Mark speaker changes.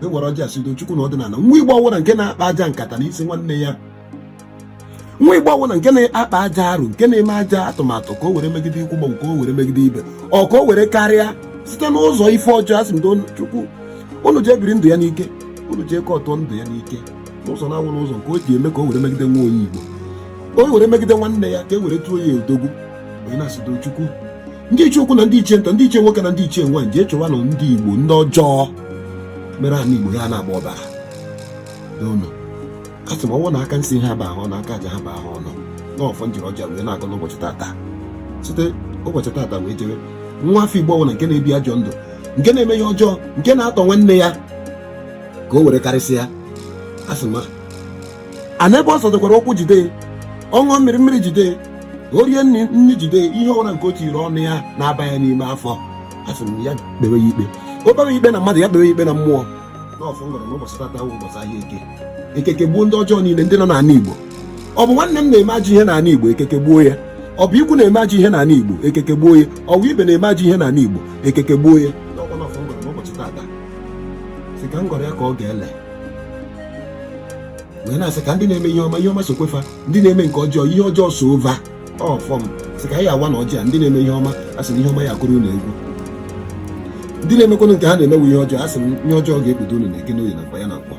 Speaker 1: ewere ọjị asị Chukwu na ọdịnala. Nwa Igbo ọwụna nke na-akpa aja nkata n'isi nwanne ya, nwa Igbo ọwụna nke na-akpa aja arụ, nke na-eme aja atụmatụ ka o were megide ikwu maọbụ ka o were megide ibe, ọ ka o were karịa site n'ụzọ ife ọjọọ. Asị m Chukwu unu jee biri ndụ ya n'ike, unu jee ka ọtụọ ndụ ya n'ike n'ụzọ na-awụ n'ụzọ nke o ji eme ka o were megide nwa onye Igbo, o were megide nwanne ya ka e were tụọ ya odogwu. Onye na-asị Chukwu ndị ichie ukwu na ndị ichie nta, ndị ichie nwoke na ndị ichie nwaanyị jee chọwa na ndị Igbo ndị ọjọọ mere ana Igbo ha na-agba ọbara n'ụlọ. Asị m ọnwụ na aka nsị ha ba ahụ na aka aja ha ba ahụ ọnụ n'ọfọ njiri ọjọọ wee na-agụ n'ụbọchị tata. Site ụbọchị tata wee jewe nwa afọ Igbo ọwụna nke na-ebi ajọ ndụ, nke na-eme ihe ọjọọ, nke na-atọ nwanne ya ka o were karịsịa. Asị m ana ebe ọ sọdụkwara ụkwụ jide, ọṅụọ mmiri mmiri jide, o rie nri jide, ihe ọbụla nke o tiri ọnụ ya na-aba ya n'ime afọ. Asị m ya kpewe ya ikpe, o kpewe ikpe na mmadụ, ya kpewe ikpe na mmụọ. N'ọfọ ngọrọ n'ụbọchị tata ahụ ụbọchị ahịa eke, ekeke gbuo ndị ọjọọ niile ndị nọ n'ala Igbo. Ọ bụ nwanne m na-eme ajọ ihe n'ala Igbo, ekeke gbuo ya. Ọ bụ ikwu na-eme ajọ ihe n'ala Igbo, ekeke gbuo ya. Ọ bụ ibe na-eme ajọ ihe n'ala Igbo, ekeke gbuo ya. N'ọfọ ngọrọ n'ụbọchị tata sị ka ngọrọ ya ka ọ ga-ele wee na-asị ka ndị na-eme ihe ọma sokwefa, ndị na-eme nke ọjọọ ihe ọjọọ so ova. Ọfọm sị ka anyị awa na ọjị a ndị na-eme ihe ọma, asị na ihe ọma ya akụrụ unu egwu. Ndị na-emekwanụ nke ha na-emewe ihe ọjọọ, asị m ihe ọjọọ ga-ekpute unu na eke n'oyi na mkpa ya na mkpọ.